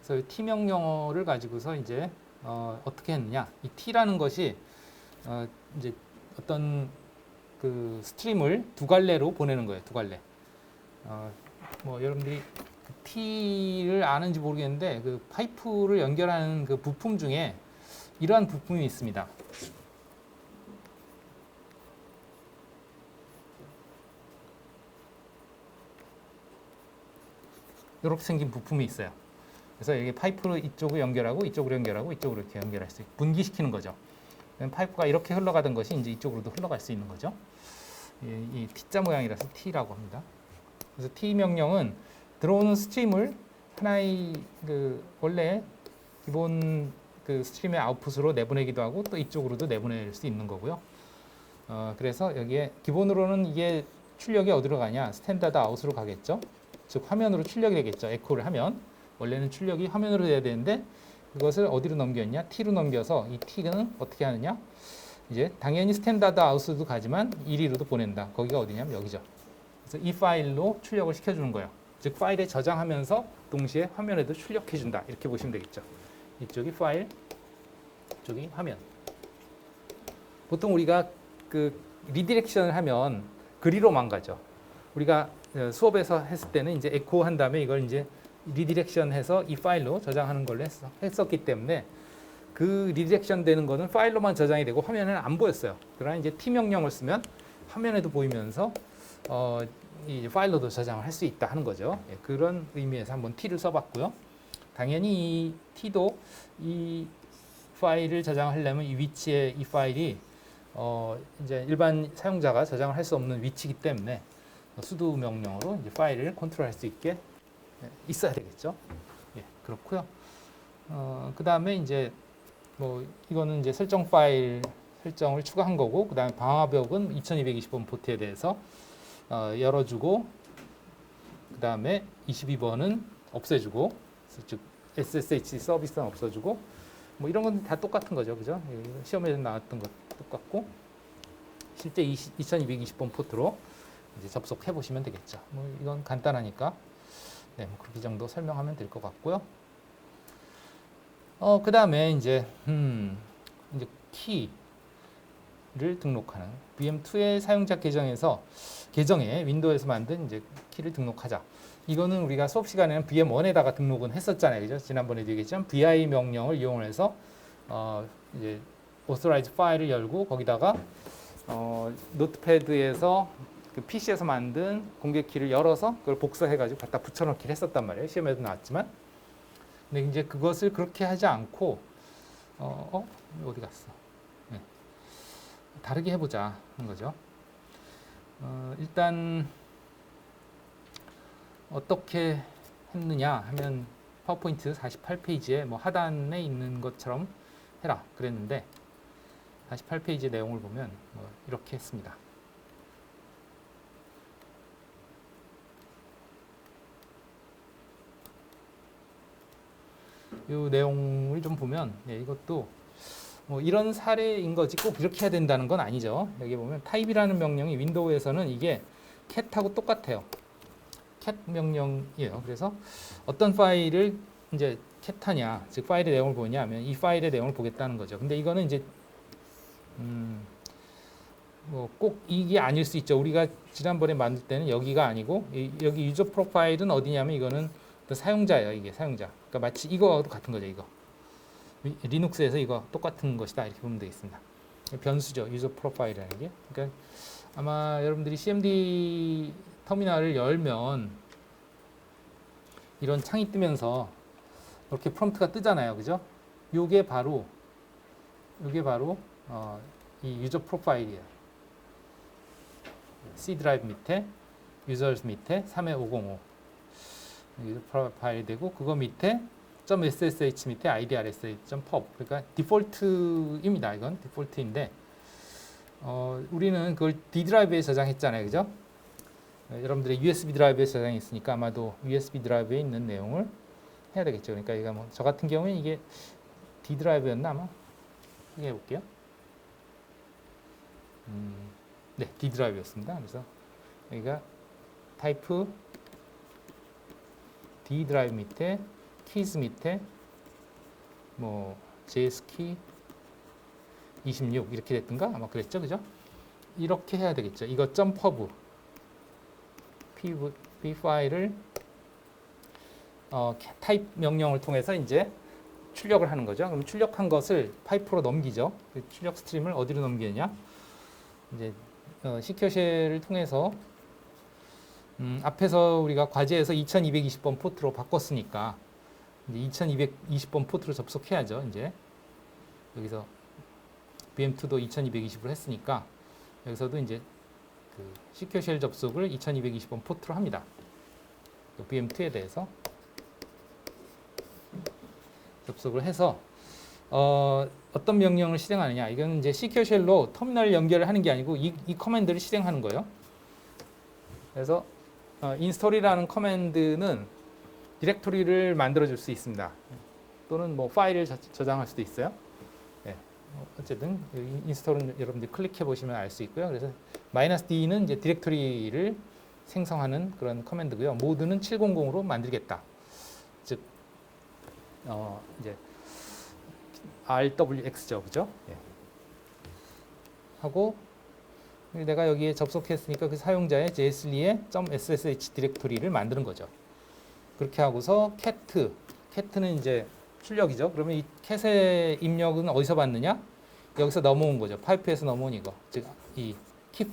그래서 t 명령어를 가지고서 이제 어떻게 했느냐? 이 t라는 것이 이제 어떤 그 스트림을 두 갈래로 보내는 거예요. 두 갈래. 뭐 여러분들이 그 t를 아는지 모르겠는데 그 파이프를 연결하는 그 부품 중에 이러한 부품이 있습니다. 이렇게 생긴 부품이 있어요. 그래서 이게 파이프를 이쪽으로 연결하고 이쪽으로 연결하고 이쪽으로 이렇게 연결할 수 있고 분기시키는 거죠. 파이프가 이렇게 흘러가던 것이 이제 이쪽으로도 흘러갈 수 있는 거죠. 이 T자 모양이라서 T라고 합니다. 그래서 T 명령은 들어오는 스트림을 하나의 그 원래 기본 그 스트림의 아웃풋으로 내보내기도 하고 또 이쪽으로도 내보낼 수 있는 거고요. 그래서 여기에 기본으로는 이게 출력이 어디로 가냐? 스탠다드 아웃으로 가겠죠. 즉 화면으로 출력이 되겠죠. 에코를 하면 원래는 출력이 화면으로 돼야 되는데 그것을 어디로 넘겼냐? T로 넘겨서 이 T는 어떻게 하느냐? 이제 당연히 스탠다드 아웃으로도 가지만 1위로도 보낸다. 거기가 어디냐면 여기죠. 그래서 이 파일로 출력을 시켜주는 거예요. 즉 파일에 저장하면서 동시에 화면에도 출력해준다. 이렇게 보시면 되겠죠. 이쪽이 파일, 이쪽이 화면. 보통 우리가 그 리디렉션을 하면 그리로만 가죠. 우리가 수업에서 했을 때는 이제 에코 한 다음에 이걸 이제 리디렉션 해서 이 파일로 저장하는 걸로 했었기 때문에 그 리디렉션 되는 거는 파일로만 저장이 되고 화면에는 안 보였어요. 그러나 이제 T 명령을 쓰면 화면에도 보이면서 이 파일로도 저장을 할 수 있다 하는 거죠. 예, 그런 의미에서 한번 T를 써봤고요. 당연히 이 T도 이 파일을 저장하려면 이 위치에 이 파일이 이제 일반 사용자가 저장을 할 수 없는 위치이기 때문에 sudo 명령으로 이제 파일을 컨트롤할 수 있게 있어야 되겠죠. 예, 그렇고요. 그 다음에 이제 뭐 이거는 이제 설정 파일 설정을 추가한 거고, 그 다음에 방화벽은 2220번 포트에 대해서 열어주고, 그 다음에 22번은 없애주고, 즉 SSH 서비스는 없어주고, 뭐 이런 건 다 똑같은 거죠, 그죠? 시험에서 나왔던 것 똑같고, 실제 2220번 포트로 이제 접속해 보시면 되겠죠. 뭐 이건 간단하니까, 네, 뭐 그렇게 정도 설명하면 될 것 같고요. 그 다음에 이제 키를 등록하는 VM2의 사용자 계정에 윈도우에서 만든 이제 키를 등록하자. 이거는 우리가 수업 시간에는 VM1에다가 등록은 했었잖아요, 그죠? 지난번에도 얘기했지만 vi 명령을 이용해서 이제 authorize 파일을 열고 거기다가 노트패드에서 그 PC에서 만든 공개 키를 열어서 그걸 복사해가지고 갖다 붙여넣기를 했었단 말이에요. 시험에도 나왔지만. 근데 이제 그것을 그렇게 하지 않고 어디 갔어? 네. 다르게 해보자 하는 거죠. 일단 어떻게 했느냐 하면 파워포인트 48페이지에 뭐 하단에 있는 것처럼 해라 그랬는데 48페이지 내용을 보면 뭐 이렇게 했습니다. 이 내용을 좀 보면 이것도 뭐 이런 사례인 거지 꼭 이렇게 해야 된다는 건 아니죠. 여기 보면 타입이라는 명령이 윈도우에서는 이게 cat하고 똑같아요. cat 명령이에요. 그래서 어떤 파일을 이제 cat하냐, 즉 파일의 내용을 보냐 하면 이 파일의 내용을 보겠다는 거죠. 근데 이거는 이제 뭐 꼭 이게 아닐 수 있죠. 우리가 지난번에 만들 때는 여기가 아니고 여기 유저 프로파일은 어디냐면 이거는 사용자예요. 이게 사용자. 그러니까 마치 이거하고 같은 거죠. 이거 리눅스에서 이거 똑같은 것이다 이렇게 보면 되겠습니다. 변수죠. 유저 프로파일이라는 게. 그러니까 아마 여러분들이 CMD 터미널을 열면 이런 창이 뜨면서 이렇게 프롬프트가 뜨잖아요. 그죠? 요게 바로 이 유저 프로파일이에요. C 드라이브 밑에 유저스 밑에 32505 유저 프로파일이 되고 그거 밑에 .ssh 밑에 idrsa.pub 그러니까 디폴트입니다. 이건 디폴트인데 우리는 그걸 D 드라이브에 저장했잖아요. 그죠? 여러분들의 USB 드라이브에 저장이 있으니까 아마도 USB 드라이브에 있는 내용을 해야 되겠죠. 그러니까 이거 뭐 저 같은 경우에 이게 D 드라이브였나 아마 확인해 볼게요. 네, D 드라이브였습니다. 그래서 여기가 타이프 D 드라이브 밑에 keys 밑에 뭐 JS키 26 이렇게 됐던가 아마 그랬죠, 그죠? 이렇게 해야 되겠죠. 이거 .pub p 파일을 타입 명령을 통해서 이제 출력을 하는 거죠. 그럼 출력한 것을 파이프로 넘기죠. 그 출력 스트림을 어디로 넘기느냐? 이제 시큐어쉘을 통해서 앞에서 우리가 과제에서 2220번 포트로 바꿨으니까 이제 2220번 포트로 접속해야죠. 이제 여기서 VM2도 2220으로 했으니까 여기서도 이제 그 시큐어쉘 접속을 2220번 포트로 합니다. VM2에 대해서 접속을 해서 어떤 명령을 실행하느냐. 이건 이제 시큐어쉘로 터미널 연결을 하는 게 아니고 이 커맨드를 실행하는 거예요. 그래서 install이라는 커맨드는 디렉토리를 만들어 줄 수 있습니다. 또는 뭐 파일을 저장할 수도 있어요. 네. 어쨌든 인스톨은 여러분들 클릭해 보시면 알 수 있고요. 그래서 -d는 이제 디렉토리를 생성하는 그런 커맨드고요. 모드는 700으로 만들겠다. 즉 이제 RWX죠, 그죠? 예. 하고 내가 여기에 접속했으니까 그 사용자의 jsli의 .ssh 디렉토리를 만드는 거죠. 그렇게 하고서 cat는 이제 출력이죠. 그러면 이 cat의 입력은 어디서 받느냐? 여기서 넘어온 거죠. 파이프에서 넘어온 이거, 즉 이 키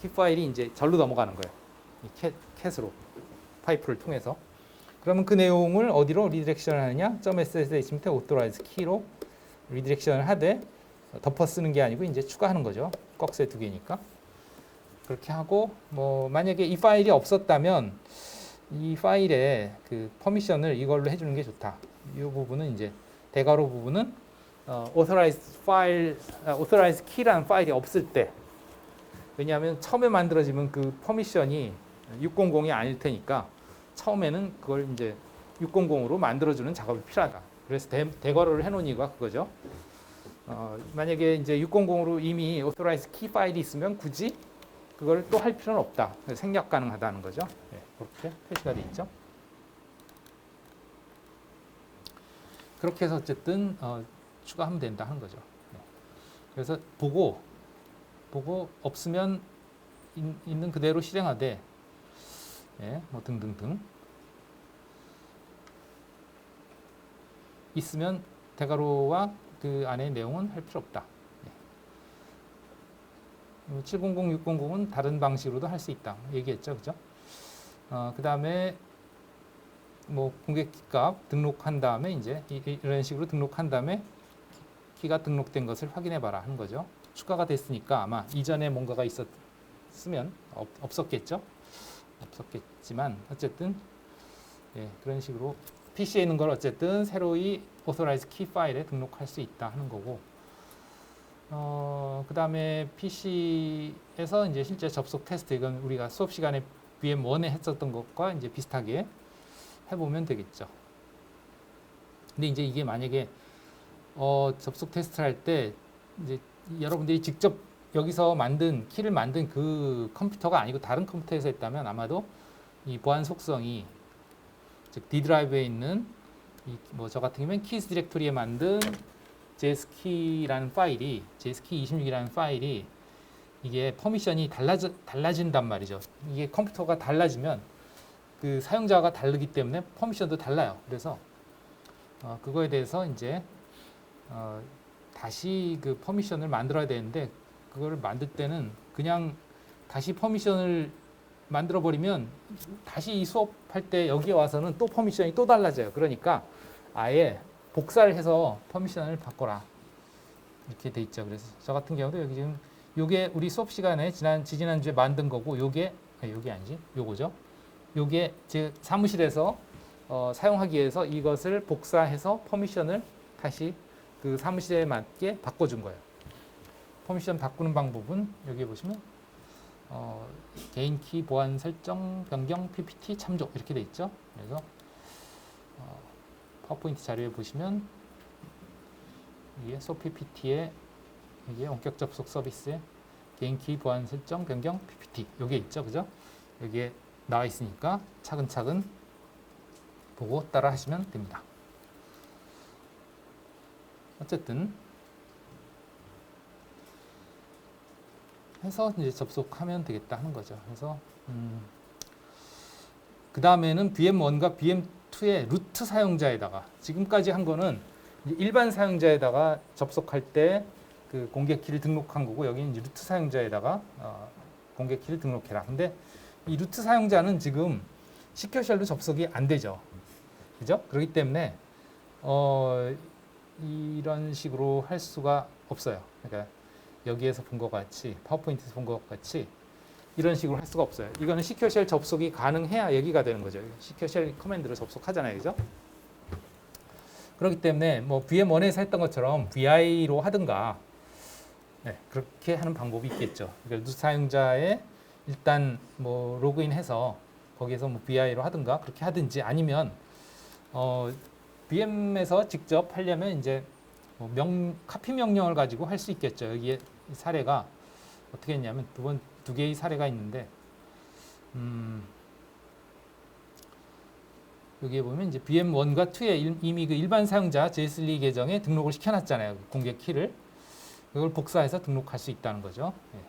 파일이 이제 절로 넘어가는 거예요. 이 cat으로 파이프를 통해서. 그러면 그 내용을 어디로 리디렉션을 하느냐? .ssh 밑에 authorize key로 리디렉션을 하되 덮어 쓰는 게 아니고 이제 추가하는 거죠. 꺽쇠 두 개니까. 그렇게 하고 뭐 만약에 이 파일이 없었다면 이 파일에 그 퍼미션을 이걸로 해주는 게 좋다. 이 부분은 이제 대괄호 부분은 authorize key라는 파일이 없을 때, 왜냐하면 처음에 만들어지면 그 퍼미션이 600이 아닐 테니까 처음에는 그걸 이제 600으로 만들어주는 작업이 필요하다. 그래서 대괄호를 해놓은 이유가 그거죠. 만약에 이제 600으로 이미 authorize key 파일이 있으면 굳이 그걸 또 할 필요는 없다. 생략 가능하다는 거죠. 네, 그렇게 표시가 돼 있죠. 그렇게 해서 어쨌든 추가하면 된다 하는 거죠. 네. 그래서 보고 없으면 있는 그대로 실행하되, 네, 뭐 등등등 있으면 대괄호와 그 안의 내용은 할 필요 없다. 700, 600은 다른 방식으로도 할 수 있다. 얘기했죠, 그죠? 그 다음에 뭐 공개 값 등록한 다음에 이제 이런 식으로 등록한 다음에 키가 등록된 것을 확인해봐라 하는 거죠. 추가가 됐으니까 아마 이전에 뭔가가 있었으면 없었겠죠. 없었겠지만 어쨌든 예, 그런 식으로 PC에 있는 걸 어쨌든 새로이 authorize key 파일에 등록할 수 있다 하는 거고. 그 다음에 PC에서 이제 실제 접속 테스트, 이건 우리가 수업 시간에 VM1에 했었던 것과 이제 비슷하게 해보면 되겠죠. 근데 이제 이게 만약에 접속 테스트를 할 때 이제 여러분들이 직접 여기서 키를 만든 그 컴퓨터가 아니고 다른 컴퓨터에서 했다면 아마도 이 보안 속성이, 즉 D 드라이브에 있는 뭐 저 같은 경우는 keys 디렉토리에 만든 JSKey라는 파일이, JSKey26이라는 파일이 이게 퍼미션이 달라진단 말이죠. 이게 컴퓨터가 달라지면 그 사용자가 다르기 때문에 퍼미션도 달라요. 그래서 그거에 대해서 이제 다시 그 퍼미션을 만들어야 되는데, 그거를 만들 때는 그냥 다시 퍼미션을 만들어 버리면 다시 이 수업할 때 여기에 와서는 또 퍼미션이 또 달라져요. 그러니까 아예 복사를 해서 퍼미션을 바꿔라 이렇게 돼 있죠. 그래서 저 같은 경우도 여기 지금 요게 우리 수업 시간에 지지난주에 만든 거고, 요게 아니지, 요거죠. 요게 제 사무실에서 사용하기 위해서 이것을 복사해서 퍼미션을 다시 그 사무실에 맞게 바꿔준 거예요. 퍼미션 바꾸는 방법은 여기 보시면 개인 키 보안 설정 변경 PPT 참조 이렇게 돼 있죠. 그래서 파워포인트 자료에 보시면 이게 수업 PPT에 이게 원격 접속 서비스에 개인 키 보안 설정 변경 PPT 요게 있죠, 그죠? 여기에 나와 있으니까 차근차근 보고 따라 하시면 됩니다. 어쨌든 해서 이제 접속하면 되겠다 하는 거죠. 그래서 그 다음에는 VM1과 VM2의 루트 사용자에다가 지금까지 한 거는 일반 사용자에다가 접속할 때 그 공개 키를 등록한 거고, 여기는 이제 루트 사용자에다가 공개 키를 등록해라. 근데 이 루트 사용자는 지금 시큐어쉘로 접속이 안 되죠. 그죠? 그렇기 때문에 이런 식으로 할 수가 없어요. 그러니까 여기에서 본 것 같이, 파워포인트에서 본 것 같이 이런 식으로 할 수가 없어요. 이거는 시큐어쉘 접속이 가능해야 얘기가 되는 거죠. 시큐어쉘 커맨드로 접속하잖아요. 그죠? 그렇기 때문에 뭐 VM1에서 했던 것처럼 VI로 하든가, 네, 그렇게 하는 방법이 있겠죠. 그러니까 루트 사용자에 일단 뭐 로그인해서 거기에서 뭐 VI로 하든가 그렇게 하든지, 아니면 VM에서 직접 하려면 이제 뭐 카피 명령을 가지고 할 수 있겠죠. 여기에 사례가 어떻게 했냐면 두 개의 사례가 있는데, 여기에 보면 이제 VM1과 2에 이미 그 일반 사용자 JSLE 계정에 등록을 시켜놨잖아요. 공개 키를. 이걸 복사해서 등록할 수 있다는 거죠. 예.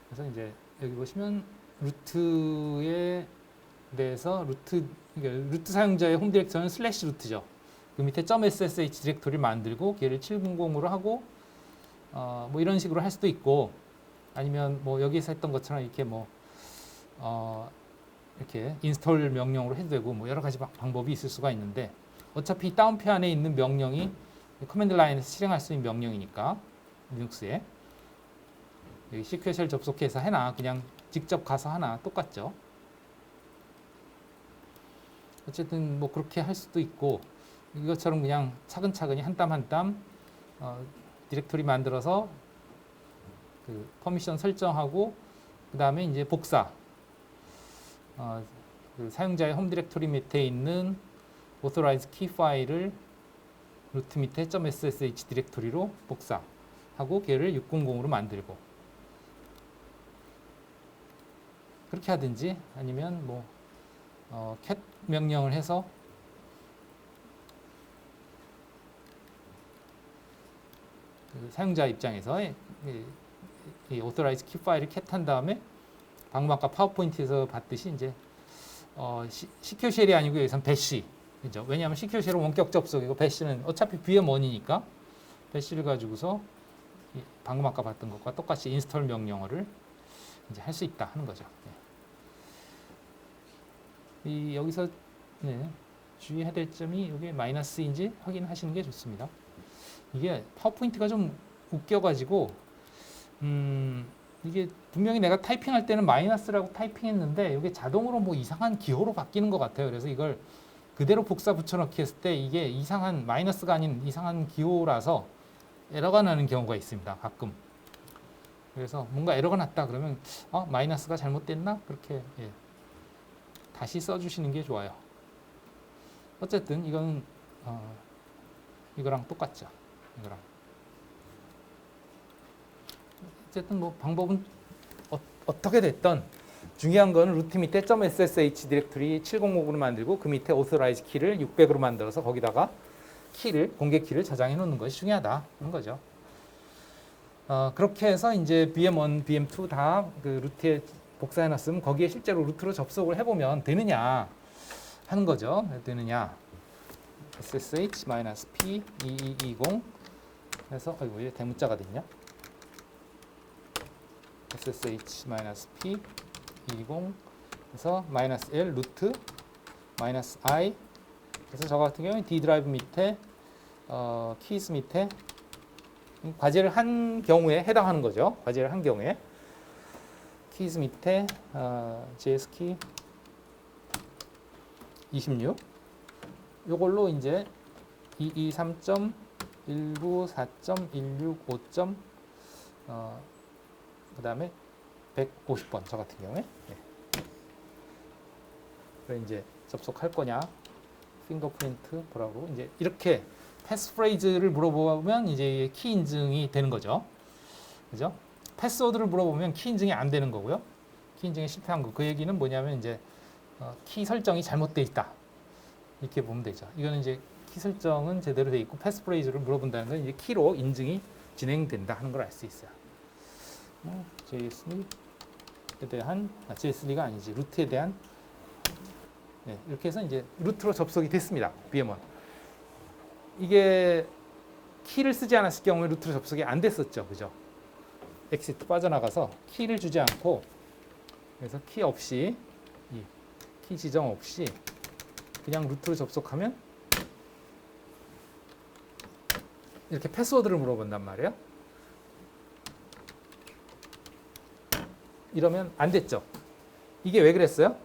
그래서 이제 여기 보시면 루트에 대해서 루트 사용자의 홈 디렉터는 슬래시 루트죠. 그 밑에 .ssh 디렉토리를 만들고 걔를 700으로 하고 뭐 이런 식으로 할 수도 있고, 아니면 뭐 여기서 했던 것처럼 이렇게 뭐 이렇게 인스톨 명령으로 해도 되고, 뭐 여러 가지 방법이 있을 수가 있는데, 어차피 다운표 안에 있는 명령이 커맨드 라인에서 실행할 수 있는 명령이니까 리눅스에 여기 시큐어쉘 접속해서 해나 그냥 직접 가서 하나 똑같죠. 어쨌든 뭐 그렇게 할 수도 있고, 이것처럼 그냥 차근차근히 한 땀 한 땀 디렉토리 만들어서 그 퍼미션 설정하고, 그 다음에 이제 복사, 그 사용자의 홈 디렉토리 밑에 있는 authorize key 파일을 루트 밑에 .ssh 디렉토리로 복사하고 걔를 600으로 만들고, 그렇게 하든지, 아니면 뭐 cat 명령을 해서 그 사용자 입장에서 이 authorize key 파일을 cat 한 다음에 방금 아까 파워포인트에서 봤듯이 이제 시큐어쉘이 아니고 여기서는 배시, 그죠? 왜냐하면 시큐어쉘은 원격 접속이고 배시는 어차피 VM1이니까 배시를 가지고서 방금 아까 봤던 것과 똑같이 인스톨 명령어를 이제 할 수 있다 하는 거죠. 네. 여기서 네, 주의해야 될 점이 이게 마이너스인지 확인하시는 게 좋습니다. 이게 파워포인트가 좀 웃겨가지고 이게 분명히 내가 타이핑할 때는 마이너스라고 타이핑했는데 이게 자동으로 뭐 이상한 기호로 바뀌는 것 같아요. 그래서 이걸 그대로 복사 붙여넣기 했을 때 이게 이상한 마이너스가 아닌 이상한 기호라서 에러가 나는 경우가 있습니다. 가끔. 그래서 뭔가 에러가 났다 그러면 마이너스가 잘못됐나? 그렇게 다시 써주시는 게 좋아요. 어쨌든 이건 이거랑 똑같죠. 이거랑. 어쨌든 뭐 방법은 어떻게 됐든 중요한 거는 루트 밑에 .ssh 디렉토리 700으로 만들고 그 밑에 authorize 키를 600으로 만들어서 거기다가 공개 키를 저장해 놓는 것이 중요하다 하는 거죠. 그렇게 해서 이제 VM1, VM2 다 그 루트에 복사해 놨으면 거기에 실제로 루트로 접속을 해보면 되느냐 하는 거죠. 되느냐. ssh-p 2220 해서 이게 대문자가 됐냐? ssh-p 220 해서 -l 루트 -i 그래서 저 같은 경우에 D 드라이브 밑에 키스 밑에 과제를 한 경우에 해당하는 거죠. 과제를 한 경우에 키스 밑에 JS키 26 요걸로 이제 223.194.165. 그 다음에 150번 저 같은 경우에 그래 이제 접속할 거냐 핑거프린트 보라고 이제 이렇게 패스프레이즈를 물어보면 이제 키 인증이 되는 거죠. 그죠? 패스워드를 물어보면 키 인증이 안 되는 거고요. 키 인증에 실패한 거. 그 얘기는 뭐냐면 이제 키 설정이 잘못되어 있다. 이렇게 보면 되죠. 이거는 이제 키 설정은 제대로 돼 있고 패스 프레이즈를 물어본다는 건 이제 키로 인증이 진행된다 하는 걸 알 수 있어요. JSL에 대한 JSL가 아니지 루트에 대한 네, 이렇게 해서 이제 루트로 접속이 됐습니다. VM1 이게 키를 쓰지 않았을 경우에 루트로 접속이 안 됐었죠, 그죠? 엑시트 빠져나가서 키를 주지 않고 그래서 키 없이 이 키 지정 없이 그냥 루트로 접속하면 이렇게 패스워드를 물어본단 말이에요. 이러면 안 됐죠. 이게 왜 그랬어요?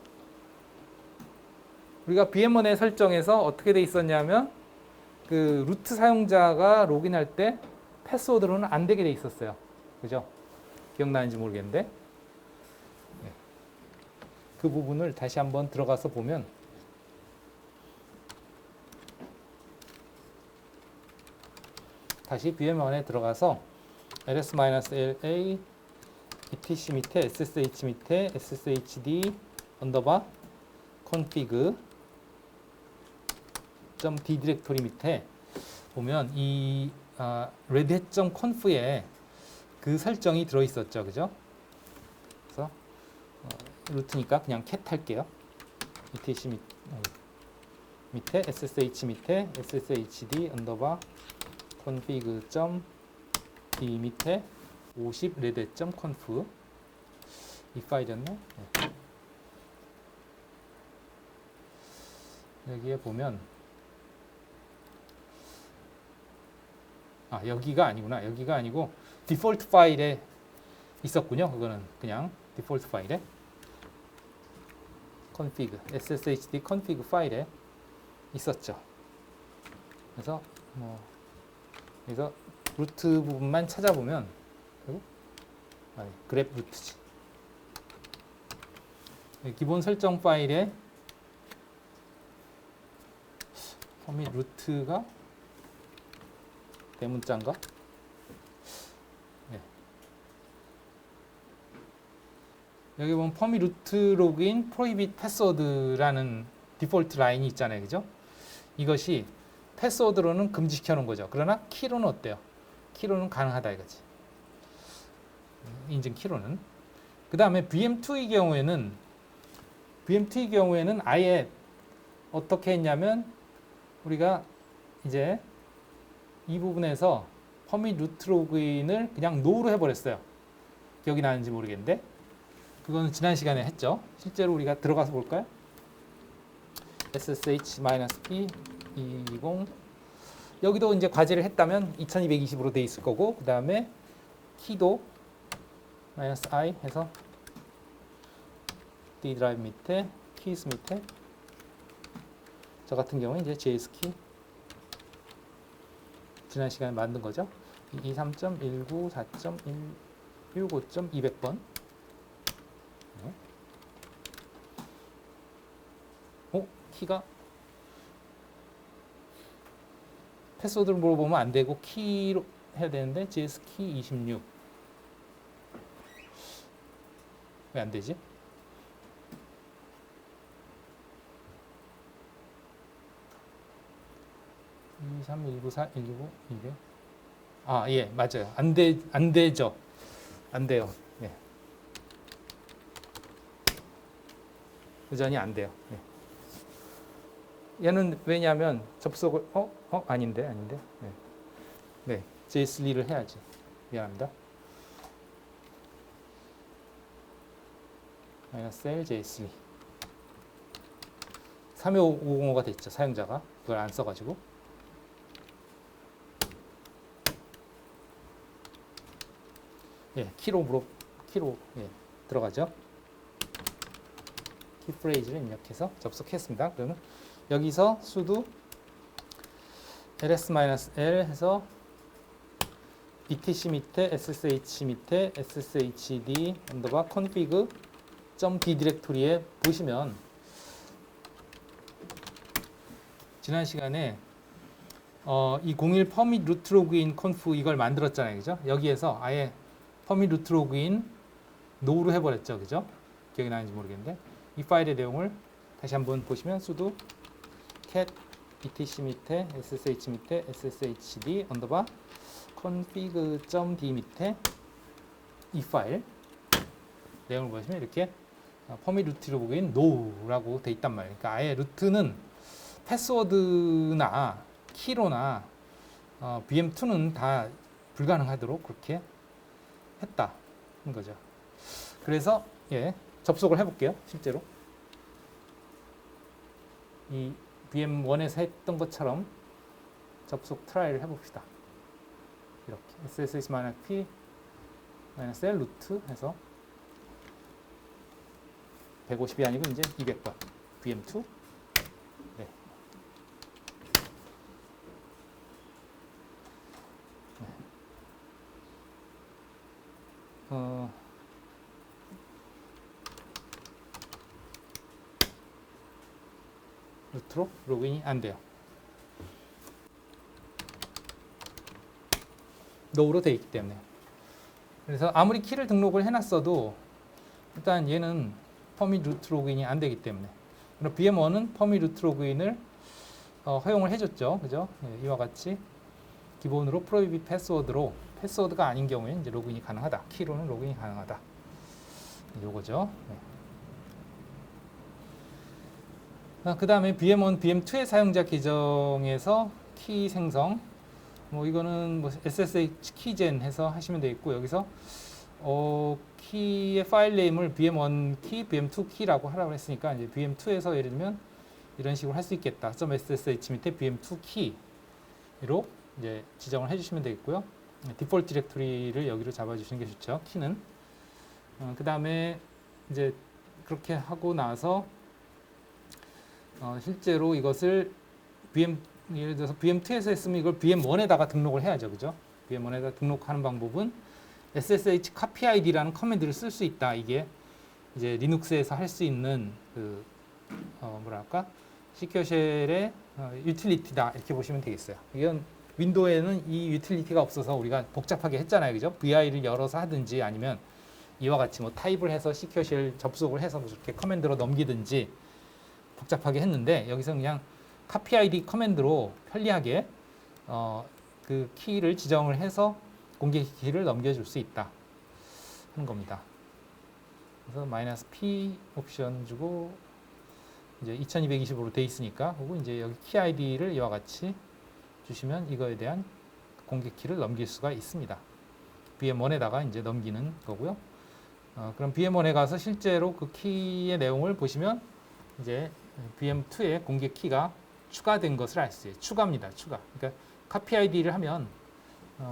우리가 VM1의 설정에서 어떻게 돼 있었냐면 그 루트 사용자가 로그인할 때 패스워드로는 안 되게 돼 있었어요. 그죠? 기억나는지 모르겠는데 네. 그 부분을 다시 한번 들어가서 보면 다시 VM1에 들어가서 ls-la etc 밑에 ssh 밑에 sshd 언더바 config .d 디렉토리 밑에 보면 이 redhat.conf에 그 설정이 들어 있었죠, 그죠? 그래서 루트니까 그냥 cat 할게요. etc 밑에 ssh 밑에 sshd 언더바 config .d 밑에 50 redhat.conf 이 파일이었네. 네. 여기에 보면 여기가 아니구나. 여기가 아니고 디폴트 파일에 있었군요. 그거는 그냥 디폴트 파일에 config sshd config 파일에 있었죠. 그래서 그래서 루트 부분만 찾아보면 그랩 루트지. 기본 설정 파일에 커밋 루트가 대문자인가? 네. 여기 보면 퍼밋 루트 로그인 프로히빗 패스워드라는 디폴트 라인이 있잖아요, 그죠? 이것이 패스워드로는 금지시켜 놓은 거죠. 그러나 키로는 어때요? 키로는 가능하다 이거지. 인증 키로는. 그 다음에 VM2의 경우에는 아예 어떻게 했냐면 우리가 이제 이 부분에서 퍼밋 루트 로그인을 그냥 노로 해버렸어요. 기억이 나는지 모르겠는데 그거는 지난 시간에 했죠. 실제로 우리가 들어가서 볼까요? ssh-p 20 여기도 이제 과제를 했다면 2220으로 돼 있을 거고 그 다음에 키도 -i 해서 D 드라이브 밑에 키스 밑에 저 같은 경우는 이제 JS 키 지난 시간에 만든 거죠. 23.19.4.115.200번. 키가 패스워드를 물어보면 안 되고 키로 해야 되는데 JS 키 26. 왜 안 되지? (2, 3, 1, 9, 4, 1, 9, 200) 예, 맞아요. 안 되죠. 안 돼요. 예. 여전히 안 돼요. 예. 얘는 왜냐하면 접속을 아닌데 네, JS2를 해야지. 미안합니다. -L JS2 35505가 됐죠. 사용자가 그걸 안 써가지고 키로 들어가죠. 키 프레이즈를 입력해서 접속했습니다. 그러면 여기서 sudo ls-l 해서 etc 밑에 ssh 밑에 sshd 언더바 config .d 디렉토리에 보시면 지난 시간에 이 01 permit root login conf 이걸 만들었잖아요, 그죠? 여기에서 아예 permit root login no로 해버렸죠, 그죠? 기억이 나는지 모르겠는데 이 파일의 내용을 다시 한번 보시면 sudo cat etc 밑에 ssh 밑에 sshd 언더바 config.d 밑에 이 파일 내용을 보시면 이렇게 퍼밋 루트 로그인 no라고 돼 있단 말이에요. 그러니까 아예 루트는 패스워드나 키로나 VM2는 다 불가능하도록 그렇게 했다는 거죠. 그래서 접속을 해볼게요. 실제로 이 VM1에서 했던 것처럼 접속 트라이를 해봅시다. 이렇게 ssh-p-l 루트 해서 150이 아니고 이제 200번 VM2 네. 루트로 로그인이 안 돼요. 노로 되어 있기 때문에. 그래서 아무리 키를 등록을 해놨어도 일단 얘는 퍼밋 루트 로그인이 안 되기 때문에. 그럼 VM1은 퍼밋 루트 로그인을 허용을 해줬죠. 그죠? 이와 같이 기본으로 프로히빗 패스워드로 패스워드가 아닌 경우에 이제 로그인이 가능하다. 키로는 로그인이 가능하다. 요거죠. 그 다음에 VM1, VM2의 사용자 계정에서 키 생성. 이거는 SSH 키젠 해서 하시면 되겠고, 여기서 키의 파일 네임을 VM1 키, VM2 키라고 하라고 했으니까 이제 VM2에서 예를 들면 이런 식으로 할 수 있겠다. .ssh 밑에 VM2 키로 이제 지정을 해주시면 되겠고요. 디폴트 디렉토리를 여기로 잡아주시는 게 좋죠. 키는. 그 다음에 이제 그렇게 하고 나서 실제로 이것을 예를 들어서 VM2에서 했으면 이걸 VM1에다가 등록을 해야죠. 그죠? VM1에다 등록하는 방법은 ssh copy id라는 커맨드를 쓸 수 있다. 이게 이제 리눅스에서 할 수 있는 뭐랄까? 시큐어쉘의 유틸리티다. 이렇게 보시면 되겠어요. 이건 윈도우에는 이 유틸리티가 없어서 우리가 복잡하게 했잖아요. 그죠? VI를 열어서 하든지 아니면 이와 같이 타입을 해서 시큐어쉘 접속을 해서 이렇게 커맨드로 넘기든지 복잡하게 했는데 여기서 그냥 copy id 커맨드로 편리하게 그 키를 지정을 해서 공개 키를 넘겨줄 수 있다 하는 겁니다. 그래서 -p 옵션 주고 이제 2225로 돼 있으니까 그리고 이제 여기 키 아이디를 이와 같이 주시면 이거에 대한 공개 키를 넘길 수가 있습니다. VM1에다가 이제 넘기는 거고요. 그럼 VM1에 가서 실제로 그 키의 내용을 보시면 이제 VM2의 공개 키가 추가된 것을 알 수 있어요. 추가입니다. 추가. 그러니까 copy id를 하면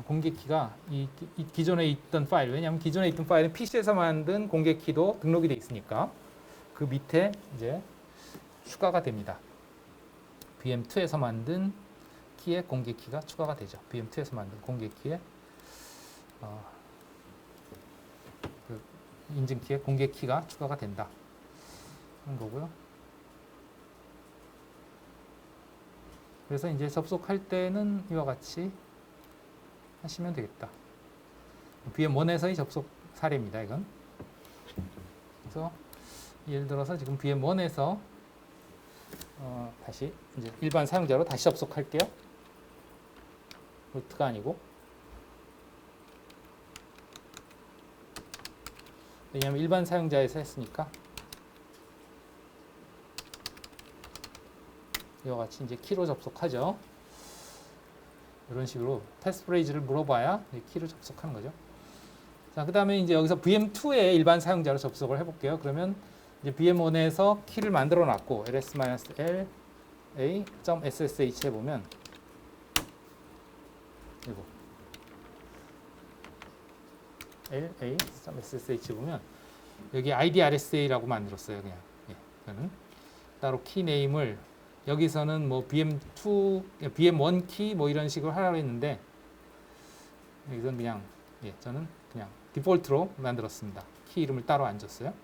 공개 키가 이 기존에 있던 파일, 왜냐하면 기존에 있던 파일은 PC에서 만든 공개 키도 등록이 돼 있으니까 그 밑에 이제 추가가 됩니다. VM2에서 만든 키의 공개 키가 추가가 되죠. VM2에서 만든 공개 키의 그 인증 키의 공개 키가 추가가 된다 하는 거고요. 그래서 이제 접속할 때는 이와 같이 하시면 되겠다. VM1에서의 접속 사례입니다. 이건. 그래서 예를 들어서 지금 VM1에서 다시 이제 일반 사용자로 다시 접속할게요. 루트가 아니고. 왜냐하면 일반 사용자에서 했으니까. 이와 같이 이제 키로 접속하죠. 이런 식으로 패스프레이즈를 물어봐야 키로 접속하는 거죠. 자, 그 다음에 이제 여기서 VM2의 일반 사용자로 접속을 해볼게요. 그러면 이제 VM1에서 키를 만들어 놨고 ls-la.ssh 해보면 이거 la.ssh 보면 여기 idrsa라고 만들었어요. 그냥 이거는 따로 키 네임을 여기서는 뭐 VM2, VM1 키 뭐 이런 식으로 하라고 했는데 여기서는 그냥 저는 그냥 디폴트로 만들었습니다. 키 이름을 따로 안 줬어요.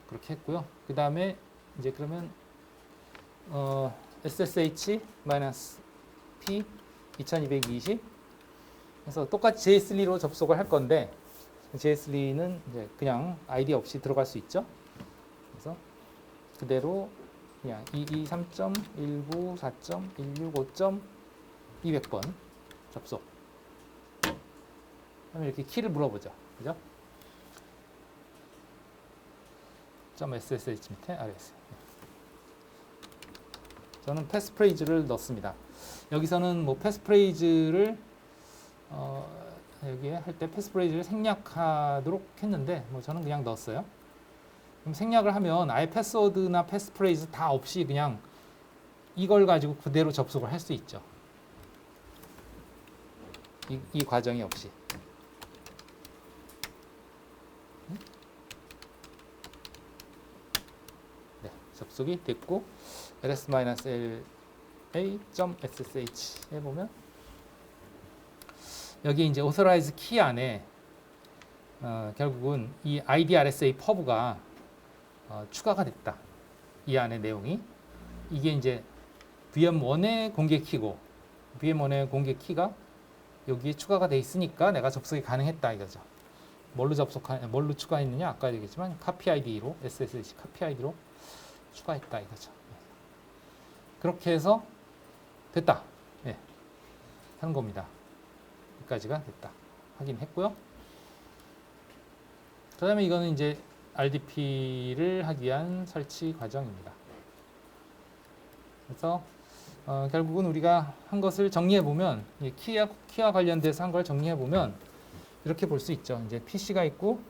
그렇게 했고요. 그 다음에 이제 그러면 ssh-p 2220 그래서 똑같이 jsli로 접속을 할 건데 jsli는 이제 그냥 아이디 없이 들어갈 수 있죠. 그래서 그대로 그냥 223.194.165.200번 접속. 그러면 이렇게 키를 물어보죠. 그죠? .ssh 밑에 rs. 저는 패스프레이즈를 넣습니다. 여기서는 뭐 패스프레이즈를 여기에 할 때 패스프레이즈를 생략하도록 했는데 뭐 저는 그냥 넣었어요. 그럼 생략을 하면 아예 패스워드나 패스프레이즈 다 없이 그냥 이걸 가지고 그대로 접속을 할 수 있죠. 이 과정이 없이. 네, 접속이 됐고 ls-la.ssh에 보면 여기 이제 authorize key 안에 결국은 이 IDRSA 퍼브가 추가가 됐다. 이 안에 내용이 이게 이제 VM1의 공개 키고 VM1의 공개 키가 여기에 추가가 돼 있으니까 내가 접속이 가능했다 이거죠. 뭘로 추가했느냐 아까 얘기했지만 카피 아이디로 SSH 카피 아이디로 추가했다 이거죠. 그렇게 해서 됐다. 네. 하는 겁니다. 여기까지가 됐다. 확인했고요. 그다음에 이거는 이제 RDP를 하기 위한 설치 과정입니다. 그래서 결국은 우리가 한 것을 정리해 보면 키와 관련돼서 한 걸 정리해 보면 이렇게 볼 수 있죠. 이제 PC가 있고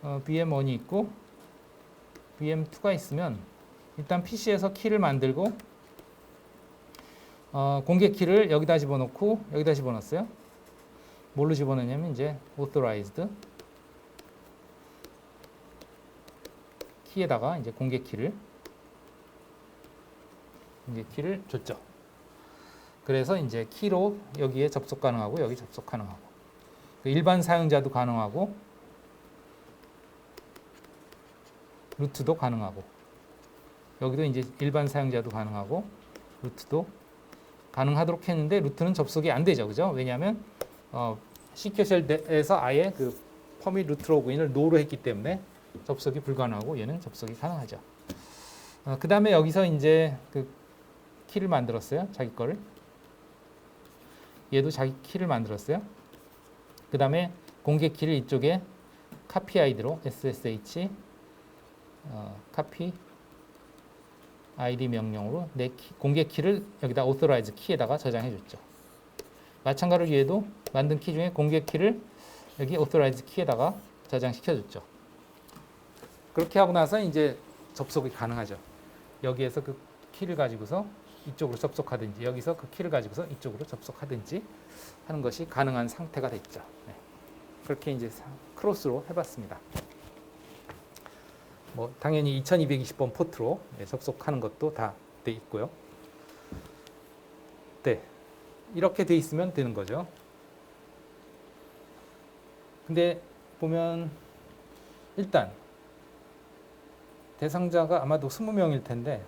VM1이 있고 VM2가 있으면 일단 PC에서 키를 만들고 공개 키를 여기다 집어넣고 여기다 집어넣었어요. 뭘로 집어넣냐면 이제 authorized 키에다가 이제 공개 키를 줬죠. 그래서 이제 키로 여기에 접속 가능하고 여기 접속 가능하고 일반 사용자도 가능하고 루트도 가능하고 여기도 이제 일반 사용자도 가능하고 루트도 가능하도록 했는데 루트는 접속이 안 되죠. 그죠? 왜냐하면 시큐어쉘에서 아예 그 퍼밋 루트 로그인을 노로 했기 때문에 접속이 불가능하고 얘는 접속이 가능하죠. 그 다음에 여기서 이제 그 키를 만들었어요. 자기 거를. 얘도 자기 키를 만들었어요. 그 다음에 공개 키를 이쪽에 카피 아이디로 SSH 카피 아이디 명령으로 내 공개 키를 여기다 authorize 키에다가 저장해 줬죠. 마찬가지로 얘도 만든 키 중에 공개 키를 여기 authorize 키에다가 저장시켜 줬죠. 그렇게 하고 나서 이제 접속이 가능하죠. 여기에서 그 키를 가지고서 이쪽으로 접속하든지 여기서 그 키를 가지고서 이쪽으로 접속하든지 하는 것이 가능한 상태가 됐죠. 네. 그렇게 이제 크로스로 해봤습니다. 뭐 당연히 2220번 포트로 접속하는 것도 다 돼 있고요. 네, 이렇게 돼 있으면 되는 거죠. 근데 보면 일단 대상자가 아마도 20명일 텐데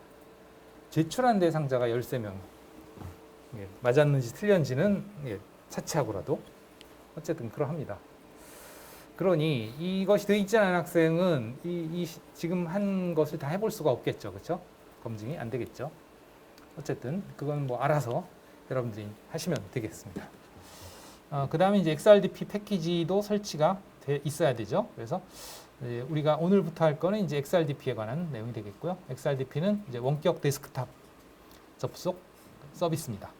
제출한 대상자가 13명. 맞았는지 틀렸는지는 차치하고라도 어쨌든 그러합니다. 그러니 이것이 되어 있지 않은 학생은 지금 한 것을 다 해볼 수가 없겠죠. 그렇죠? 검증이 안 되겠죠. 어쨌든 그건 뭐 알아서 여러분들이 하시면 되겠습니다. 그 다음에 이제 XRDP 패키지도 설치가 돼 있어야 되죠. 그래서 우리가 오늘부터 할 거는 이제 XRDP에 관한 내용이 되겠고요. XRDP는 이제 원격 데스크탑 접속 서비스입니다.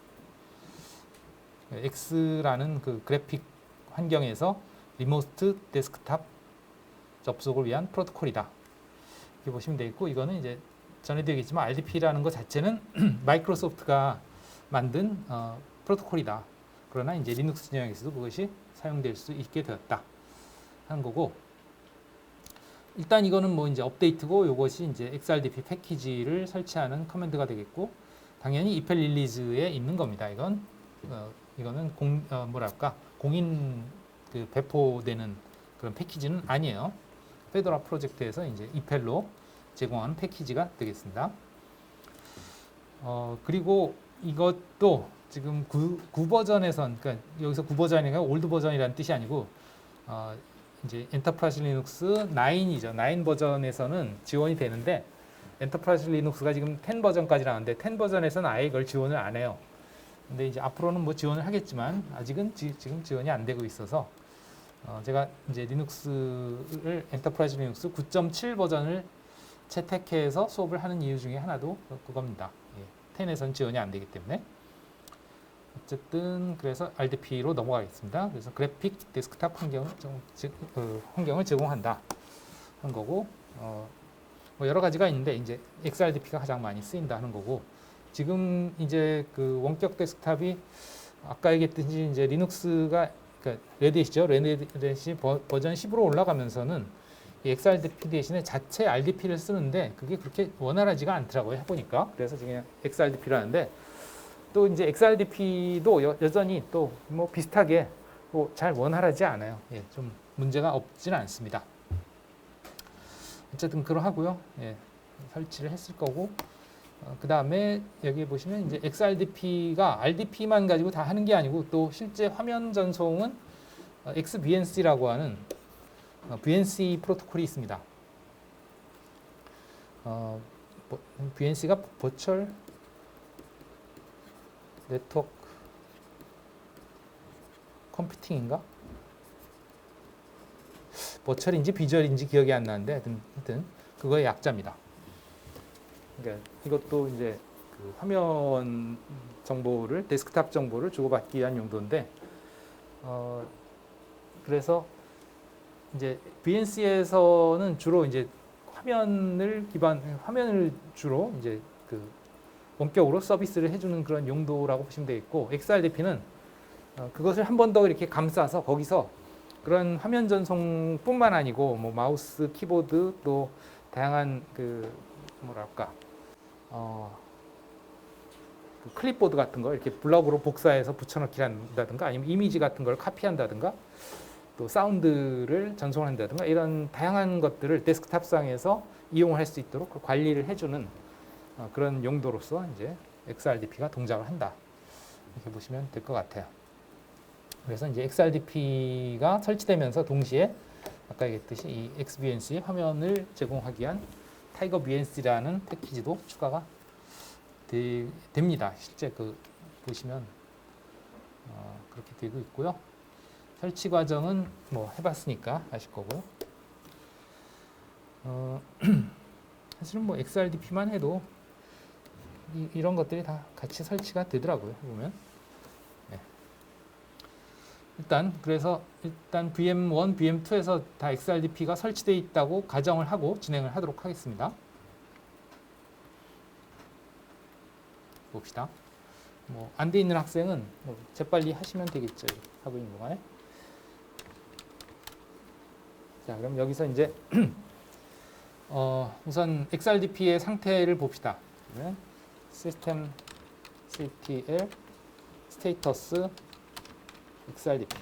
X라는 그 그래픽 환경에서 리모트 데스크탑 접속을 위한 프로토콜이다. 이렇게 보시면 되겠고, 이거는 이제 전에도 얘기했지만 RDP라는 것 자체는 마이크로소프트가 만든 프로토콜이다. 그러나 이제 리눅스 진영에서도 그것이 사용될 수 있게 되었다 하는 거고, 일단 이거는 뭐 이제 업데이트고, 이것이 이제 XRDP 패키지를 설치하는 커맨드가 되겠고, 당연히 이펠 릴리즈에 있는 겁니다. 이거는 공인 그 배포되는 그런 패키지는 아니에요. 페도라 프로젝트에서 이제 이펠로 제공하는 패키지가 되겠습니다. 그리고 이것도 지금 9버전에선, 그러니까 여기서 9버전이가 올드 버전이라는 뜻이 아니고, 이제 엔터프라이즈 리눅스 9이죠. 9 버전에서는 지원이 되는데, 엔터프라이즈 리눅스가 지금 10 버전까지 나왔는데 10 버전에서는 아예 이걸 지원을 안 해요. 근데 이제 앞으로는 뭐 지원을 하겠지만 아직은 지금 지원이 안 되고 있어서 제가 이제 리눅스를 엔터프라이즈 리눅스 9.7 버전을 채택해서 수업을 하는 이유 중에 하나도 그겁니다. 예, 10에서는 지원이 안 되기 때문에. 어쨌든 그래서 RDP로 넘어가겠습니다. 그래서 그래픽 데스크탑 환경을 제공한다 하는 거고, 뭐 여러 가지가 있는데 이제 XRDP가 가장 많이 쓰인다 하는 거고, 지금 이제 그 원격 데스크탑이 아까 얘기했듯이 이제 리눅스가 그러니까 레딧이죠. 레딧이 버전 10으로 올라가면서는 이 XRDP 대신에 자체 RDP를 쓰는데 그게 그렇게 원활하지가 않더라고요. 해보니까. 그래서 지금 XRDP라는데 또 이제 XRDP도 여전히 또 뭐 비슷하게 잘 원활하지 않아요. 예, 좀 문제가 없지는 않습니다. 어쨌든 그러하고요. 예, 설치를 했을 거고 그 다음에 여기 보시면 이제 XRDP가 RDP만 가지고 다 하는 게 아니고 또 실제 화면 전송은 XVNC라고 하는 VNC 프로토콜이 있습니다. VNC가 버추얼 네트워크 컴퓨팅인가? 버추얼인지 비주얼인지 기억이 안 나는데 하여튼 그거의 약자입니다. 그러니까 이것도 이제 그 화면 정보를 데스크탑 정보를 주고받기 위한 용도인데 그래서 이제 VNC에서는 주로 이제 화면을 주로 이제 그 원격으로 서비스를 해주는 그런 용도라고 보시면 되겠고, XRDP는 그것을 한 번 더 이렇게 감싸서 거기서 그런 화면 전송뿐만 아니고 뭐 마우스, 키보드 또 다양한 그 뭐랄까 그 클립보드 같은 걸 이렇게 블럭으로 복사해서 붙여넣기 한다든가 아니면 이미지 같은 걸 카피한다든가 또 사운드를 전송한다든가 이런 다양한 것들을 데스크탑상에서 이용할 수 있도록 관리를 해주는 그런 용도로서 이제 XRDP가 동작을 한다. 이렇게 보시면 될 것 같아요. 그래서 이제 XRDP가 설치되면서 동시에 아까 얘기했듯이 이 XVNC 화면을 제공하기 위한 타이거 VNC라는 패키지도 추가가 됩니다. 실제 그 보시면 그렇게 되고 있고요. 설치 과정은 뭐 해봤으니까 아실 거고요. 사실은 뭐 XRDP만 해도 이런 것들이 다 같이 설치가 되더라고요. 보면. 네. 그래서 일단 VM1, VM2에서 다 XRDP가 설치되어 있다고 가정을 하고 진행을 하도록 하겠습니다. 봅시다. 뭐 안 돼 있는 학생은 뭐 재빨리 하시면 되겠죠. 하고 있는 동안에. 자, 그럼 여기서 이제 우선 XRDP의 상태를 봅시다. 그러면 시스템 ctl 스테이터스 XRDP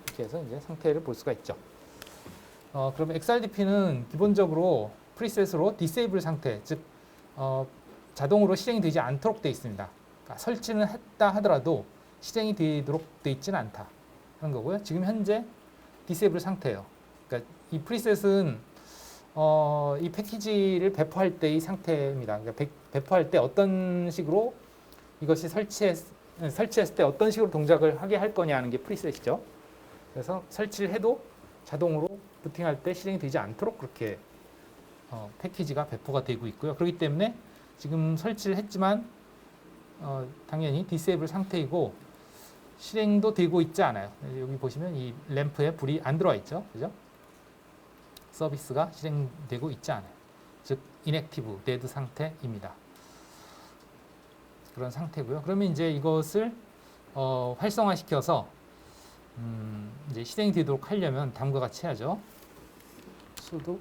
이렇게 해서 이제 상태를 볼 수가 있죠. 그러면 XRDP는 기본적으로 프리셋으로 디세이블 상태, 즉 자동으로 실행이 되지 않도록 되어 있습니다. 그러니까 설치는 했다 하더라도 실행이 되도록 되어 있지는 않다 하는 거고요. 지금 현재 디세이블 상태예요. 그러니까 이 프리셋은 이 패키지를 배포할 때의 상태입니다. 그러니까 배포할 때 어떤 식으로 이것이 설치했을 때 어떤 식으로 동작을 하게 할 거냐 하는 게 프리셋이죠. 그래서 설치를 해도 자동으로 부팅할 때 실행이 되지 않도록 그렇게 패키지가 배포가 되고 있고요. 그렇기 때문에 지금 설치를 했지만 당연히 디세이블 상태이고 실행도 되고 있지 않아요. 여기 보시면 이 램프에 불이 안 들어와 있죠. 그죠? 서비스가 실행되고 있지 않아요. 즉 inactive, dead 상태입니다. 그런 상태고요. 그러면 이제 이것을 활성화시켜서 이제 실행이 되도록 하려면 다음과 같이 해야죠. sudo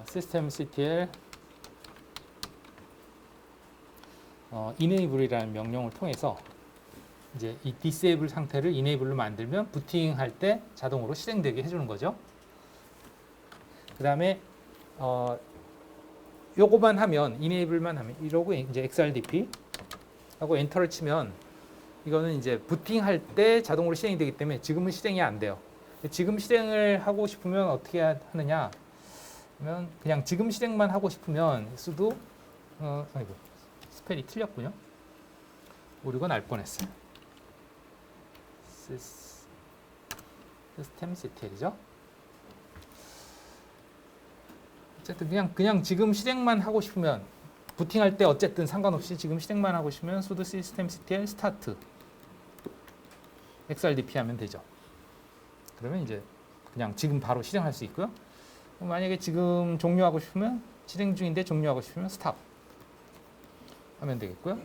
systemctl enable이라는 명령을 통해서 이제 이 disable 상태를 enable로 만들면 부팅할 때 자동으로 실행되게 해주는 거죠. 그 다음에 요거만 하면 enable만 하면 이러고 이제 XRDP 하고 엔터를 치면 이거는 이제 부팅할 때 자동으로 실행이 되기 때문에 지금은 실행이 안 돼요. 지금 실행을 하고 싶으면 어떻게 하느냐? 그러면 그냥 지금 실행만 하고 싶으면 sudo 아이고 스펠이 틀렸군요. 오류가 날 뻔했어요. systemctl이죠. 어쨌든 그냥 지금 실행만 하고 싶으면 부팅할 때 어쨌든 상관없이 지금 실행만 하고 싶으면 sudo systemctl start xrdp 하면 되죠. 그러면 이제 그냥 지금 바로 실행할 수 있고요. 만약에 지금 종료하고 싶으면 실행 중인데 종료하고 싶으면 stop 하면 되겠고요.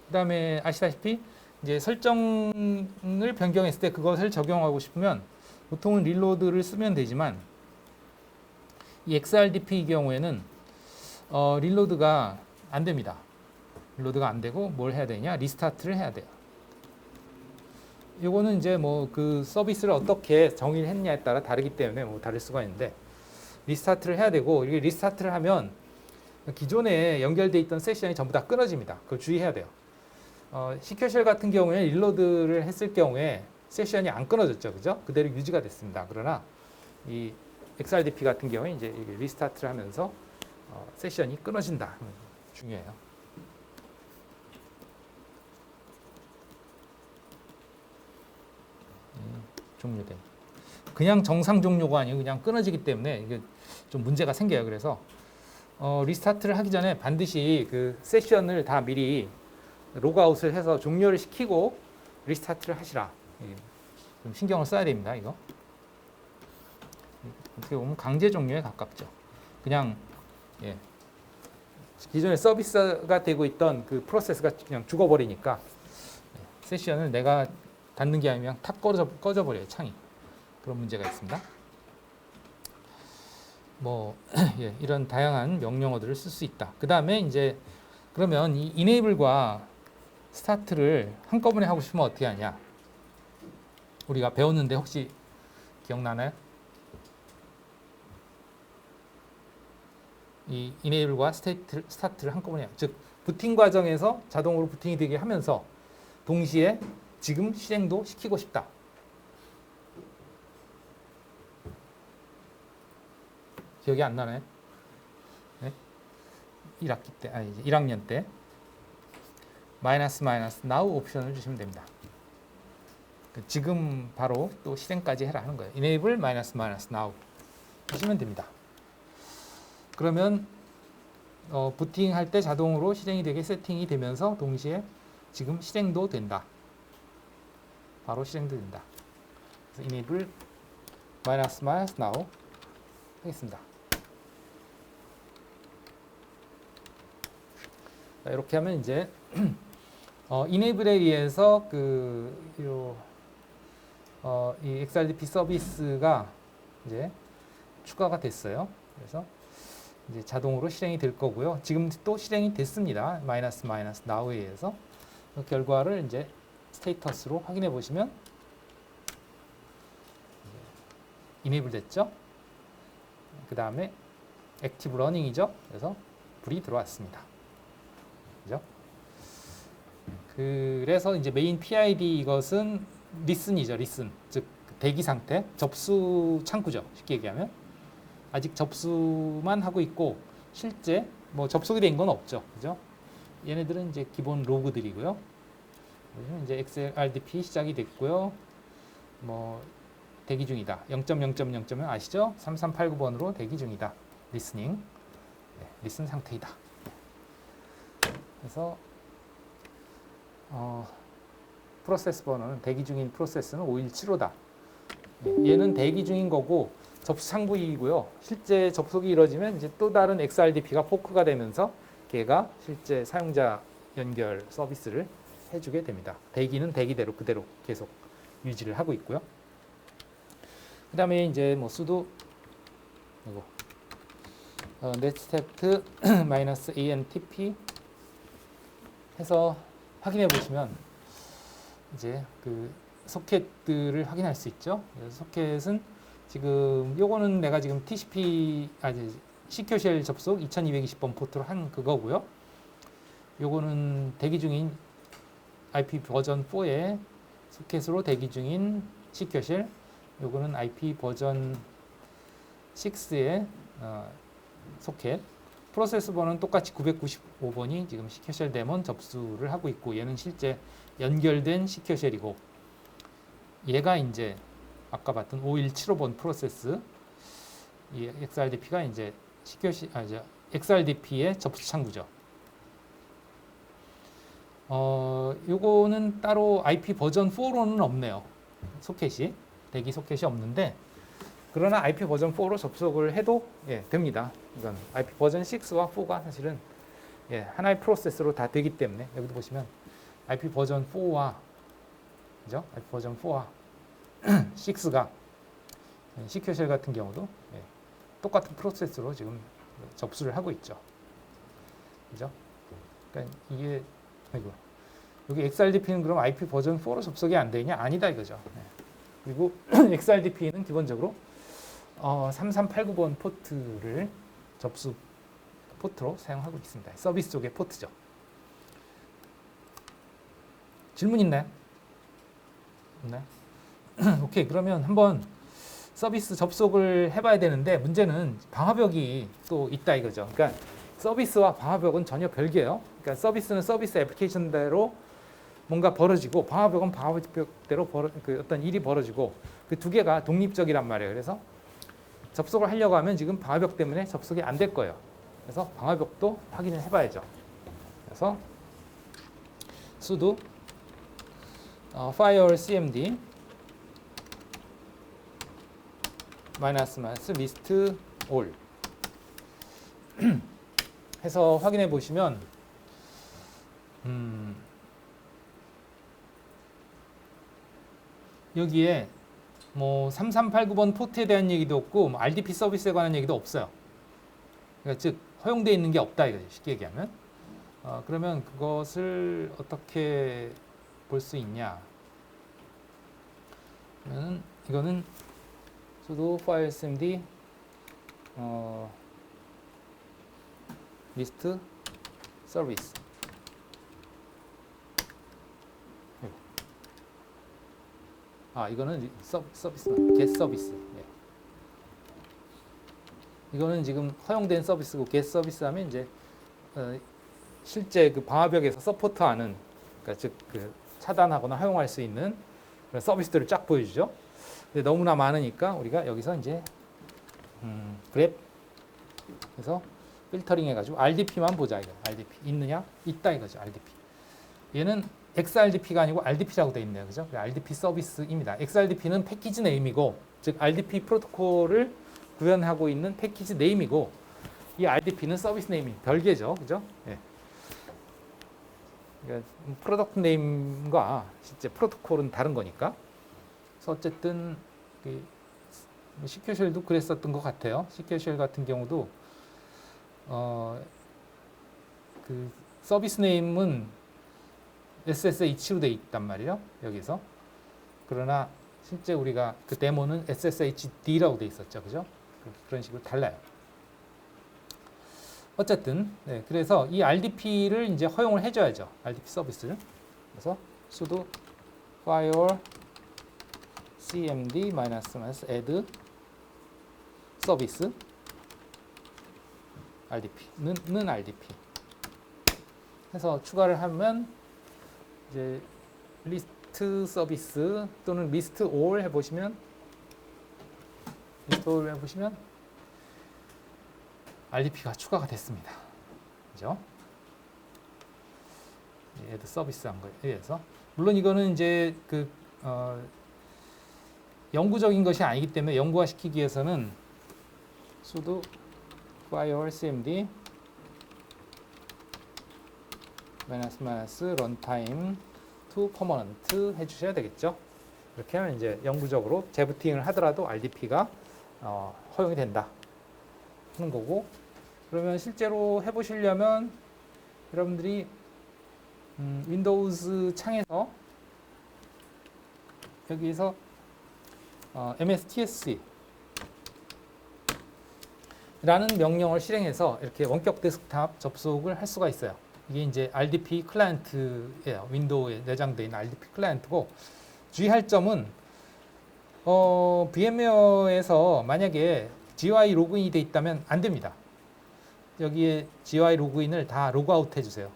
그다음에 아시다시피 이제 설정을 변경했을 때 그것을 적용하고 싶으면 보통은 릴로드를 쓰면 되지만 이 XRDP 경우에는 릴로드가 안 됩니다. 릴로드가 안 되고 뭘 해야 되냐? 리스타트를 해야 돼요. 이거는 이제 뭐 그 서비스를 어떻게 정의를 했냐에 따라 다르기 때문에 뭐 다를 수가 있는데 리스타트를 해야 되고 이게 리스타트를 하면 기존에 연결돼 있던 세션이 전부 다 끊어집니다. 그걸 주의해야 돼요. 시큐쉘 같은 경우에 릴로드를 했을 경우에 세션이 안 끊어졌죠, 그죠? 그대로 유지가 됐습니다. 그러나 이 XRDP 같은 경우에 이제 리스타트를 하면서 세션이 끊어진다. 중요해요. 종료된. 그냥 정상 종료가 아니고 그냥 끊어지기 때문에 이게 좀 문제가 생겨요. 그래서 리스타트를 하기 전에 반드시 그 세션을 다 미리 로그아웃을 해서 종료를 시키고 리스타트를 하시라. 좀 신경을 써야 됩니다. 이거 어떻게 보면 강제 종료에 가깝죠. 그냥 기존에 서비스가 되고 있던 그 프로세스가 그냥 죽어버리니까 세션을 내가 닫는 게 아니면 탁 꺼져버려요. 창이. 그런 문제가 있습니다. 뭐 이런 다양한 명령어들을 쓸 수 있다. 그 다음에 이제 그러면 이 enable과 start를 한꺼번에 하고 싶으면 어떻게 하냐? 우리가 배웠는데 혹시 기억나나요? 이 enable과 start를 한꺼번에 해요. 즉 부팅 과정에서 자동으로 부팅이 되게 하면서 동시에 지금 실행도 시키고 싶다. 기억이 안 나나요? 네? 1학기 때, 이제 1학년 때 마이너스 now 옵션을 주시면 됩니다. 지금 바로 또 실행까지 해라 하는 거예요. enable 마이너스 now 하시면 됩니다. 그러면 부팅할 때 자동으로 실행이 되게 세팅이 되면서 동시에 지금 실행도 된다. 바로 실행도 된다. 그래서 enable 마이너스 now 하겠습니다. 자, 이렇게 하면 이제 enable에 의해서 이 XRDP 서비스가 이제 추가가 됐어요. 그래서 이제 자동으로 실행이 될 거고요. 지금 또 실행이 됐습니다. 마이너스 now에 의해서 그 결과를 이제 스테이터스로 확인해 보시면 enable 됐죠. 그 다음에 active running이죠. 그래서 불이 들어왔습니다. 그죠? 그래서 이제 메인 PID 이것은 listen이죠. listen. 즉 대기 상태, 접수 창구죠. 쉽게 얘기하면 아직 접수만 하고 있고 실제 뭐 접속이 된 건 없죠. 그죠? 얘네들은 이제 기본 로그들이고요. 이제 XRDP 시작이 됐고요. 뭐 대기 중이다. 0.0.0.은 아시죠? 3389번으로 대기 중이다. 리스닝. 리슨 상태이다. 그래서 프로세스 번호는 대기 중인 프로세스는 5175다. 얘는 대기 중인 거고 접수 창구이고요. 실제 접속이 이루어지면 이제 또 다른 XRDP가 포크가 되면서 걔가 실제 사용자 연결 서비스를 해주게 됩니다. 대기는 대기대로 그대로 계속 유지를 하고 있고요. 그 다음에 이제 뭐 sudo netstat -antp 해서 확인해 보시면 이제 그 소켓들을 확인할 수 있죠. 그래서 소켓은 지금 요거는 내가 지금 TCP 시큐쉘 접속 2220번 포트로 한 그거고요. 요거는 대기 중인 IP 버전 4의 소켓으로 대기 중인 시큐쉘 요거는 IP 버전 6의 소켓. 프로세스 번은 똑같이 995번이 지금 시큐쉘 데몬 접수를 하고 있고, 얘는 실제 연결된 시큐쉘이고, 얘가 이제 아까 봤던 5175번 프로세스, 이 XRDP가 이제 XRDP의 접수 창구죠. 요거는 따로 IP 버전 4로는 없네요. 소켓이, 대기 소켓이 없는데, 그러나 IP 버전 4로 접속을 해도 됩니다. 이건 IP 버전 6와 4가 사실은 하나의 프로세스로 다 되기 때문에, 여기도 보시면 IP 버전 4와 그죠? IP 버전 4와 6가 시큐쉘 같은 경우도 똑같은 프로세스로 지금 접수를 하고 있죠. 그죠? 그러니까 이게 여기 XRDP는 그럼 IP 버전 4로 접속이 안 되냐? 아니다 이거죠. 그리고 XRDP는 기본적으로 3389번 포트를 접수 포트로 사용하고 있습니다. 서비스 쪽의 포트죠. 질문 있나요? 없나요? 오케이, 그러면 한번 서비스 접속을 해봐야 되는데, 문제는 방화벽이 또 있다 이거죠. 그러니까 서비스와 방화벽은 전혀 별개예요. 그러니까 서비스는 서비스 애플리케이션대로 뭔가 벌어지고, 방화벽은 방화벽대로 어떤 일이 벌어지고, 그 두 개가 독립적이란 말이에요. 그래서 접속을 하려고 하면 지금 방화벽 때문에 접속이 안 될 거예요. 그래서 방화벽도 확인을 해봐야죠. 그래서 sudo firewall cmd -list all 해서 확인해 보시면 여기에 뭐 3389번 포트에 대한 얘기도 없고, 뭐 RDP 서비스에 관한 얘기도 없어요. 그러니까 즉 허용되어 있는 게 없다 이거죠. 쉽게 얘기하면. 그러면 그것을 어떻게 볼 수 있냐? 그러면 이거는 sudo file cmd list service. 이거는 서비스, get 서비스. 이거는 지금 허용된 서비스고, get 서비스 하면 이제 실제 그 방화벽에서 서포트하는, 그러니까 즉 그 차단하거나 허용할 수 있는 그런 서비스들을 쫙 보여주죠. 근데 너무나 많으니까 우리가 여기서 이제 그랩 해서 필터링 해가지고 RDP만 보자 이거. RDP 있느냐? 있다 이거죠. RDP. 얘는 XRDP가 아니고 RDP라고 되어 있네요. 그죠? RDP 서비스입니다. XRDP는 패키지 네임이고, 즉 RDP 프로토콜을 구현하고 있는 패키지 네임이고, 이 RDP는 서비스 네임이 별개죠. 그죠? 그러니까 프로덕트 네임과 실제 프로토콜은 다른 거니까. 그래서 어쨌든 시큐쉘도 그랬었던 것 같아요. 시큐쉘 같은 경우도 그 서비스 네임은 SSH로 돼 있단 말이에요. 여기서. 그러나 실제 우리가 그 데모는 SSHD라고 돼 있었죠. 그죠? 그런 식으로 달라요. 어쨌든 그래서 이 RDP를 이제 허용을 해줘야죠. RDP 서비스를. 그래서 sudo firewall cmd -add 서비스 RDP는 RDP 해서 추가를 하면 이제 리스트 서비스 또는 리스트 all 해보시면 RDP가 추가가 됐습니다. 그죠? add 서비스 한 거에 의해서. 물론 이거는 이제 영구적인 것이 아니기 때문에 영구화 시키기 위해서는 sudo firewall cmd -runtime to permanent 해주셔야 되겠죠. 이렇게 하면 이제 영구적으로 재부팅을 하더라도 RDP가 허용이 된다 하는 거고, 그러면 실제로 해보시려면 여러분들이 윈도우즈 창에서 여기서 mstsc 라는 명령을 실행해서 이렇게 원격 데스크탑 접속을 할 수가 있어요. 이게 이제 RDP 클라이언트예요. 윈도우에 내장되어 있는 RDP 클라이언트고, 주의할 점은 VM웨어에서 만약에 GUI 로그인이 돼 있다면 안 됩니다. 여기에 GUI 로그인을 다 로그아웃 해주세요.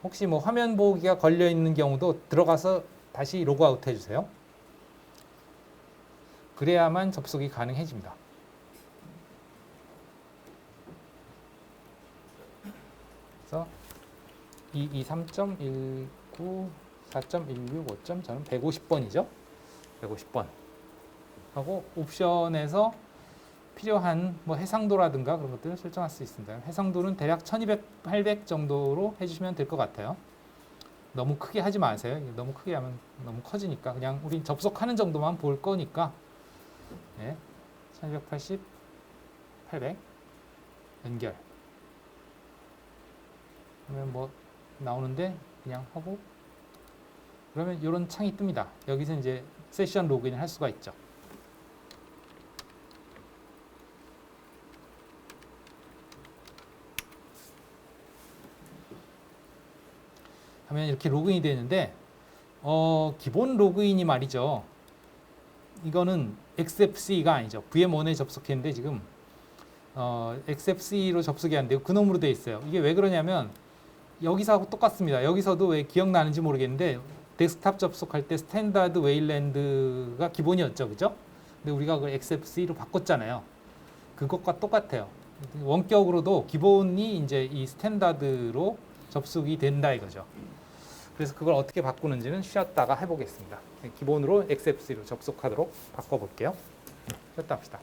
혹시 뭐 화면 보기가 걸려 있는 경우도 들어가서 다시 로그아웃 해주세요. 그래야만 접속이 가능해집니다. 그래서 223.19 4.165. 저는 150번이죠. 150번 하고 옵션에서 필요한 뭐 해상도라든가 그런 것들을 설정할 수 있습니다. 해상도는 대략 1200, 800 정도로 해주시면 될 것 같아요. 너무 크게 하지 마세요. 너무 크게 하면 너무 커지니까 그냥 우리 접속하는 정도만 볼 거니까 1280, 800 연결 그러면 뭐 나오는데 그냥 하고 그러면 이런 창이 뜹니다. 여기서 이제 세션 로그인을 할 수가 있죠. 하면 이렇게 로그인이 되는데 기본 로그인이 말이죠. 이거는 XFC가 아니죠. VM1에 접속했는데 지금 XFC로 접속이 안 되고 그놈으로 되어 있어요. 이게 왜 그러냐면 여기서 하고 똑같습니다. 여기서도 왜 기억나는지 모르겠는데 데스크탑 접속할 때 스탠다드 웨일랜드가 기본이었죠. 그죠? 근데 우리가 그걸 XFC로 바꿨잖아요. 그것과 똑같아요. 원격으로도 기본이 이제 이 스탠다드로 접속이 된다 이거죠. 그래서 그걸 어떻게 바꾸는지는 쉬었다가 해보겠습니다. 기본으로 XFC로 접속하도록 바꿔볼게요. 쉬었다 합시다.